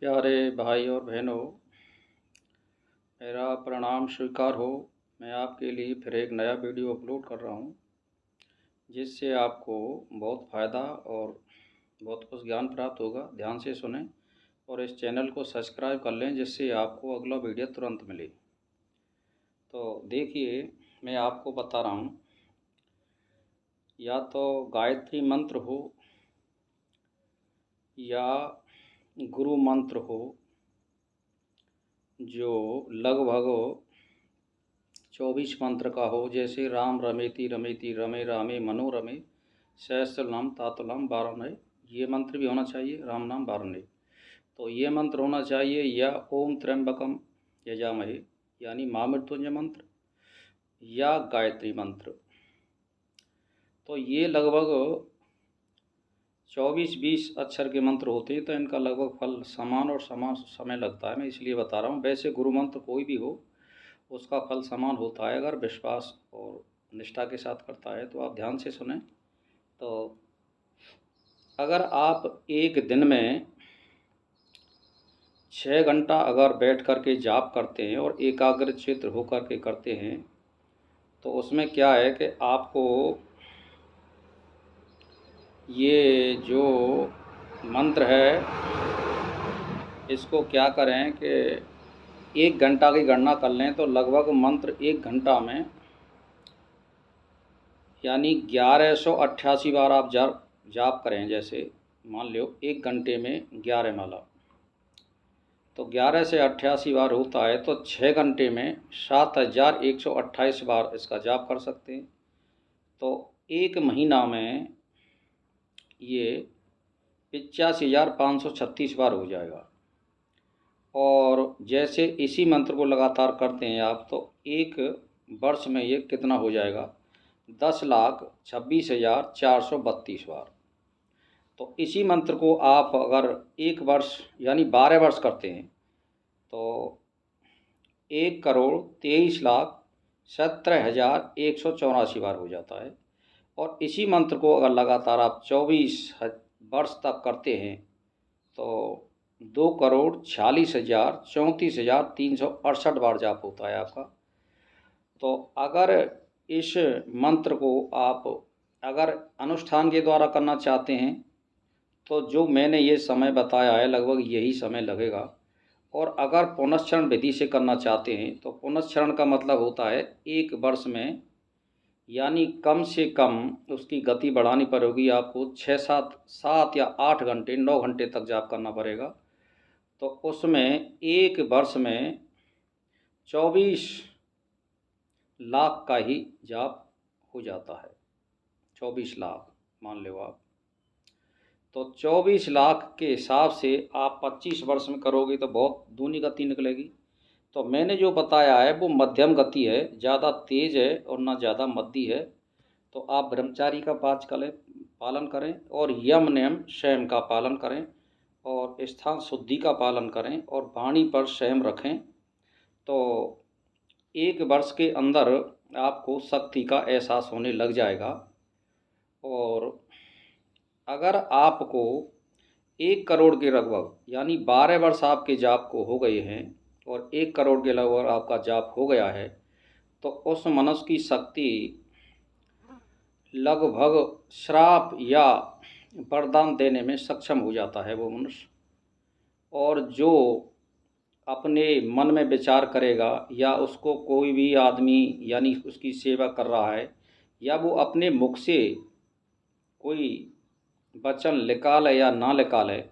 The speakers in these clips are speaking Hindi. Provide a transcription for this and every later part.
प्यारे भाई और बहनों, मेरा प्रणाम स्वीकार हो। मैं आपके लिए फिर एक नया वीडियो अपलोड कर रहा हूँ, जिससे आपको बहुत फ़ायदा और बहुत कुछ ज्ञान प्राप्त होगा। ध्यान से सुनें और इस चैनल को सब्सक्राइब कर लें, जिससे आपको अगला वीडियो तुरंत मिले। तो देखिए, मैं आपको बता रहा हूँ, या तो गायत्री मंत्र हो या गुरु मंत्र हो, जो लगभग 24 मंत्र का हो। जैसे राम रमेति रमेति रमे रामे मनोरमे सहस्रनाम तातुलम बारणे, ये मंत्र भी होना चाहिए। राम नाम बारणे, तो ये मंत्र होना चाहिए। या ओम त्र्यंबकम यजामहे, यानी महामृत्युंजय मंत्र, या गायत्री मंत्र। तो ये लगभग 24-20 अक्षर के मंत्र होते हैं, तो इनका लगभग फल समान और समान समय लगता है। मैं इसलिए बता रहा हूँ। वैसे गुरु मंत्र कोई भी हो, उसका फल समान होता है, अगर विश्वास और निष्ठा के साथ करता है। तो आप ध्यान से सुनें। तो अगर आप एक दिन में 6 घंटा अगर बैठ कर के जाप करते हैं और एकाग्रचित्त होकर के करते हैं, तो उसमें क्या है कि आपको ये जो मंत्र है, इसको क्या करें कि 1 घंटा की गणना कर लें, तो लगभग मंत्र 1 घंटा में यानी 1188 बार आप जाप करें। जैसे मान लो 1 घंटे में 11 माला, तो 11 से 88 बार होता है, तो 6 घंटे में 7128 बार इसका जाप कर सकते हैं। तो 1 महीना में ये 85,536 बार हो जाएगा। और जैसे इसी मंत्र को लगातार करते हैं आप, तो 1 वर्ष में ये कितना हो जाएगा? 10,26,432 बार। तो इसी मंत्र को आप अगर 1 वर्ष यानी 12 वर्ष करते हैं, तो 1,23,17,184 बार हो जाता है। और इसी मंत्र को अगर लगातार आप 24 वर्ष तक करते हैं, तो 2,46,34,368 बार जाप होता है आपका। तो अगर इस मंत्र को आप अगर अनुष्ठान के द्वारा करना चाहते हैं, तो जो मैंने ये समय बताया है, लगभग यही समय लगेगा। और अगर पुनश्चरण विधि से करना चाहते हैं, तो पुनश्चरण का मतलब होता है 1 वर्ष में, यानी कम से कम उसकी गति बढ़ानी पड़ेगी आपको। 6 7 या 8 घंटे 9 घंटे तक जाप करना पड़ेगा। तो उसमें 1 वर्ष में 24 लाख का ही जाप हो जाता है। 24 लाख मान लो आप। तो 24 लाख के हिसाब से आप 25 वर्ष में करोगे तो बहुत दूनी गति निकलेगी। तो मैंने जो बताया है वो मध्यम गति है, ज़्यादा तेज़ है और ना ज़्यादा मद्दी है। तो आप ब्रह्मचारी का पालन करें और यम नियम संयम का पालन करें और स्थान शुद्धि का पालन करें और वाणी पर संयम रखें। तो 1 वर्ष के अंदर आपको शक्ति का एहसास होने लग जाएगा। और अगर आपको 1 करोड़ के लगभग यानी 12 वर्ष आपके जाप को हो गए हैं और 1 करोड़ के लगभग आपका जाप हो गया है, तो उस मनुष्य की शक्ति लगभग श्राप या वरदान देने में सक्षम हो जाता है वो मनुष्य। और जो अपने मन में विचार करेगा, या उसको कोई भी आदमी यानी उसकी सेवा कर रहा है, या वो अपने मुख से कोई वचन निकाले या ना निकाले,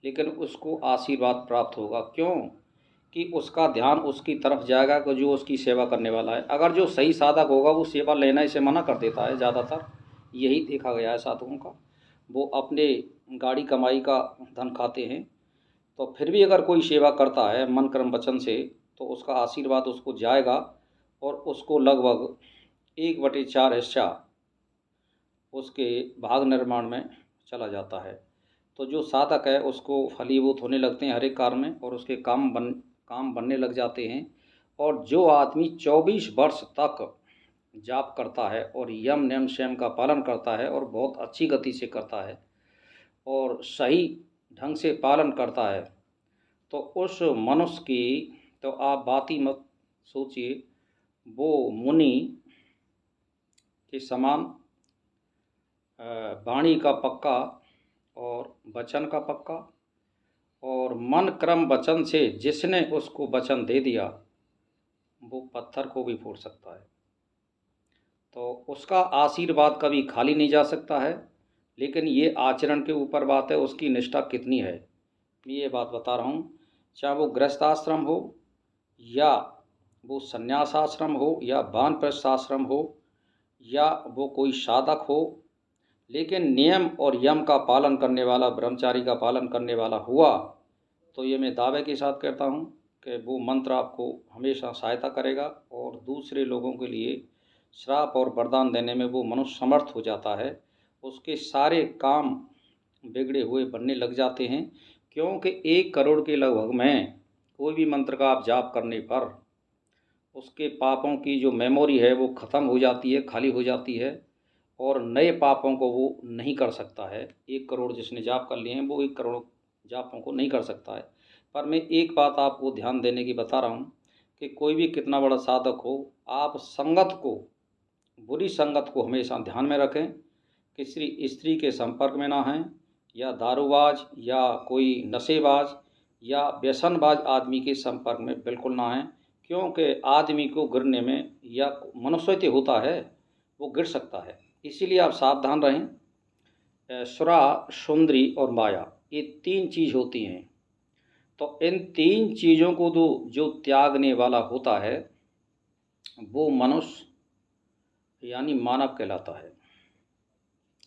लेकिन उसको आशीर्वाद प्राप्त होगा। क्यों? कि उसका ध्यान उसकी तरफ जाएगा कि जो उसकी सेवा करने वाला है। अगर जो सही साधक होगा, वो सेवा लेने से मना कर देता है। ज़्यादातर यही देखा गया है साधकों का। वो अपने गाड़ी कमाई का धन खाते हैं, तो फिर भी अगर कोई सेवा करता है मन कर्म वचन से, तो उसका आशीर्वाद उसको जाएगा और उसको लगभग 1/4 हिस्सा उसके भाग निर्माण में चला जाता है। तो जो साधक है उसको फलीभूत होने लगते हैं हर एक कार्य में, और उसके काम बनने लग जाते हैं। और जो आदमी 24 वर्ष तक जाप करता है और यम नियम संयम का पालन करता है और बहुत अच्छी गति से करता है और सही ढंग से पालन करता है, तो उस मनुष्य की तो आप बात ही मत सोचिए, वो मुनि के समान वाणी का पक्का और वचन का पक्का, और मन क्रम वचन से जिसने उसको वचन दे दिया वो पत्थर को भी फोड़ सकता है। तो उसका आशीर्वाद कभी खाली नहीं जा सकता है, लेकिन ये आचरण के ऊपर बात है, उसकी निष्ठा कितनी है। मैं ये बात बता रहा हूँ, चाहे वो गृहस्थ आश्रम हो या वो संन्यास आश्रम हो या वानप्रस्थ आश्रम हो या वो कोई साधक हो, लेकिन नियम और यम का पालन करने वाला, ब्रह्मचारी का पालन करने वाला हुआ तो ये मैं दावे के साथ कहता हूँ कि वो मंत्र आपको हमेशा सहायता करेगा और दूसरे लोगों के लिए श्राप और वरदान देने में वो मनुष्य समर्थ हो जाता है। उसके सारे काम बिगड़े हुए बनने लग जाते हैं, क्योंकि 1 करोड़ के लगभग में कोई भी मंत्र का आप जाप करने पर उसके पापों की जो मेमोरी है वो ख़त्म हो जाती है, खाली हो जाती है, और नए पापों को वो नहीं कर सकता है। 1 करोड़ जिसने जाप कर लिए हैं वो 1 करोड़ जापों को नहीं कर सकता है। पर मैं एक बात आपको ध्यान देने की बता रहा हूँ कि कोई भी कितना बड़ा साधक हो, आप संगत को, बुरी संगत को हमेशा ध्यान में रखें। किसी स्त्री के संपर्क में ना हैं, या दारूबाज या कोई नशेबाज या व्यसनबाज आदमी के संपर्क में बिल्कुल ना हैं, क्योंकि आदमी को गिरने में या मनुष्यत्व होता है वो गिर सकता है। इसीलिए आप सावधान रहें। सुरा, सुंदरी और माया, ये 3 चीज़ होती हैं। तो इन 3 चीज़ों को जो त्यागने वाला होता है वो मनुष्य यानी मानव कहलाता है।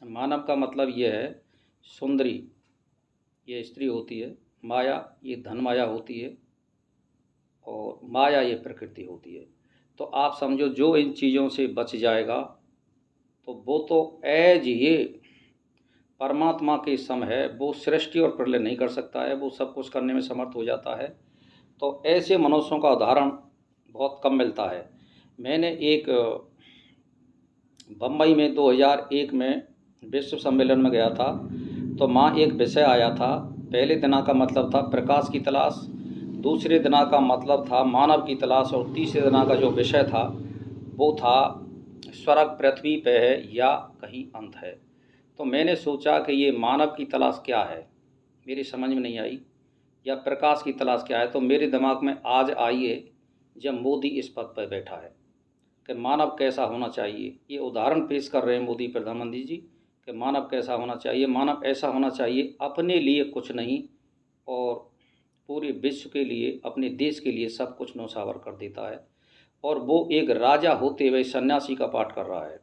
मानव का मतलब ये है, सुंदरी ये स्त्री होती है, माया ये धन माया होती है, और माया ये प्रकृति होती है। तो आप समझो जो इन चीज़ों से बच जाएगा तो वो तो एज ये परमात्मा के सम है, वो सृष्टि और प्रलय नहीं कर सकता है, वो सब कुछ करने में समर्थ हो जाता है। तो ऐसे मनुष्यों का उदाहरण बहुत कम मिलता है। मैंने एक बम्बई में 2001 में विश्व सम्मेलन में गया था, तो वहाँ एक विषय आया था। पहले दिना का मतलब था प्रकाश की तलाश, दूसरे दिना का मतलब था मानव की तलाश, और तीसरे दिना का जो विषय था वो था स्वर्ग पृथ्वी पे है या कहीं अंत है। तो मैंने सोचा कि ये मानव की तलाश क्या है, मेरी समझ में नहीं आई, या प्रकाश की तलाश क्या है। तो मेरे दिमाग में आज आई है जब मोदी इस पद पर बैठा है कि मानव कैसा होना चाहिए। ये उदाहरण पेश कर रहे हैं मोदी प्रधानमंत्री जी कि मानव कैसा होना चाहिए। मानव ऐसा होना चाहिए, अपने लिए कुछ नहीं और पूरे विश्व के लिए, अपने देश के लिए सब कुछ न्यौछावर कर देता है। और वो एक राजा होते हुए सन्यासी का पाठ कर रहा है।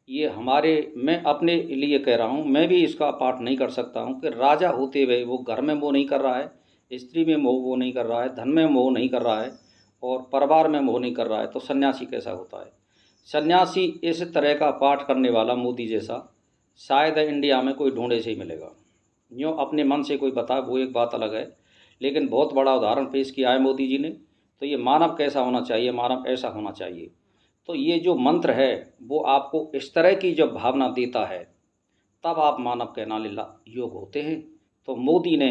ये हमारे, मैं अपने लिए कह रहा हूँ, मैं भी इसका पाठ नहीं कर सकता हूँ कि राजा होते हुए वो घर में मोह नहीं कर रहा है, स्त्री में मोह वो नहीं कर रहा है, धन में मोह नहीं कर रहा है, और परिवार में मोह नहीं कर रहा है, तो सन्यासी कैसा होता है। सन्यासी इस तरह का पाठ करने वाला मोदी जैसा शायद इंडिया में कोई ढूंढे से ही मिलेगा। यूँ अपने मन से कोई बता वो एक बात अलग है, लेकिन बहुत बड़ा उदाहरण पेश किया है मोदी जी ने। तो ये मानव कैसा होना चाहिए, मानव ऐसा होना चाहिए। तो ये जो मंत्र है वो आपको इस तरह की जब भावना देता है तब आप मानव कहलाने योग होते हैं। तो मोदी ने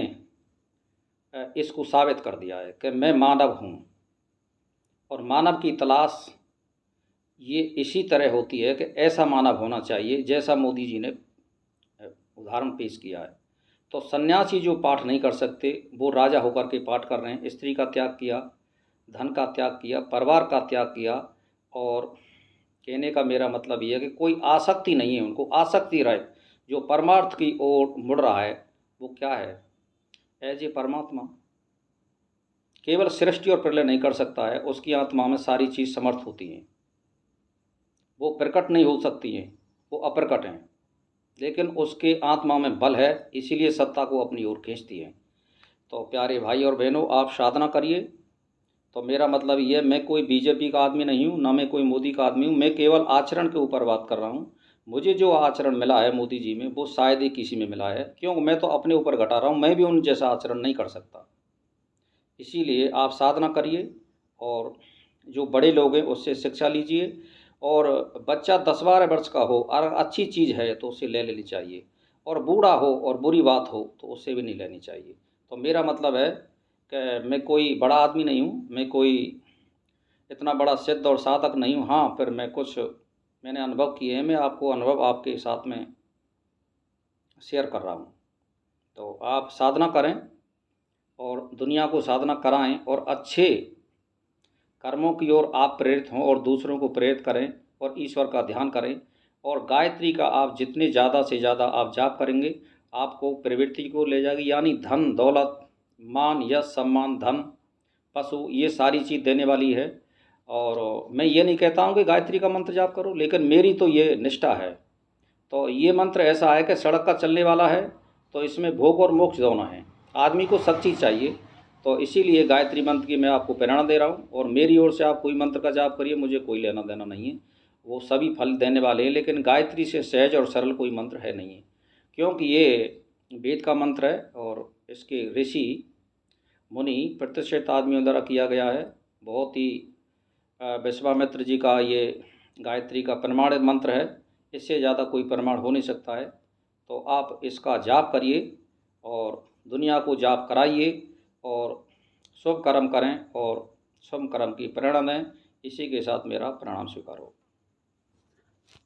इसको साबित कर दिया है कि मैं मानव हूँ, और मानव की तलाश ये इसी तरह होती है कि ऐसा मानव होना चाहिए जैसा मोदी जी ने उदाहरण पेश किया है। तो सन्यासी जो पाठ नहीं कर सकते वो राजा होकर के पाठ कर रहे हैं। स्त्री का त्याग किया, धन का त्याग किया, परिवार का त्याग किया, और कहने का मेरा मतलब ये है कि कोई आसक्ति नहीं है उनको। आसक्ति रहे जो परमार्थ की ओर मुड़ रहा है वो क्या है, एज ए परमात्मा केवल सृष्टि और प्रलय नहीं कर सकता है, उसकी आत्मा में सारी चीज़ समर्थ होती हैं। वो प्रकट नहीं हो सकती हैं, वो अप्रकट हैं, लेकिन उसके आत्मा में बल है, इसीलिए सत्ता को अपनी ओर खींचती है। तो प्यारे भाई और बहनों, आप साधना करिए। तो मेरा मतलब ये, मैं कोई बीजेपी का आदमी नहीं हूँ, ना मैं कोई मोदी का आदमी हूँ, मैं केवल आचरण के ऊपर बात कर रहा हूँ। मुझे जो आचरण मिला है मोदी जी में वो शायद ही किसी में मिला है, क्योंकि मैं तो अपने ऊपर घटा रहा हूँ, मैं भी उन जैसा आचरण नहीं कर सकता। इसीलिए आप साधना करिए, और जो बड़े लोग हैं उससे शिक्षा लीजिए। और बच्चा 10-12 वर्ष का हो और अच्छी चीज़ है तो उसे ले लेनी चाहिए, और बूढ़ा हो और बुरी बात हो तो उससे भी नहीं लेनी चाहिए। तो मेरा मतलब है कि मैं कोई बड़ा आदमी नहीं हूँ, मैं कोई इतना बड़ा सिद्ध और साधक नहीं हूँ। हाँ, फिर मैं कुछ मैंने अनुभव किए हैं, मैं आपको अनुभव आपके साथ में शेयर कर रहा हूँ। तो आप साधना करें और दुनिया को साधना कराएं और अच्छे कर्मों की ओर आप प्रेरित हों और दूसरों को प्रेरित करें और ईश्वर का ध्यान करें। और गायत्री का आप जितने ज़्यादा से ज़्यादा आप जाप करेंगे, आपको प्रवृत्ति को ले जाएगी, यानी धन दौलत मान यश सम्मान धन पशु ये सारी चीज़ देने वाली है। और मैं ये नहीं कहता हूँ कि गायत्री का मंत्र जाप करो, लेकिन मेरी तो ये निष्ठा है। तो ये मंत्र ऐसा है कि सड़क का चलने वाला है, तो इसमें भोग और मोक्ष दोनों हैं। आदमी को सब चीज़ चाहिए, तो इसीलिए गायत्री मंत्र की मैं आपको प्रेरणा दे रहा हूँ। और मेरी ओर से आप कोई मंत्र का जाप करिए, मुझे कोई लेना देना नहीं है, वो सभी फल देने वाले हैं, लेकिन गायत्री से सहज और सरल कोई मंत्र है नहीं है, क्योंकि ये वेद का मंत्र है और इसके ऋषि मुनि प्रतिष्ठित आदमियों द्वारा किया गया है। बहुत ही विश्वामित्र जी का ये गायत्री का प्रमाणित मंत्र है, इससे ज़्यादा कोई प्रमाण हो नहीं सकता है। तो आप इसका जाप करिए और दुनिया को जाप कराइए और शुभ कर्म करें और शुभ कर्म की प्रेरणा दें। इसी के साथ मेरा प्रणाम स्वीकार हो।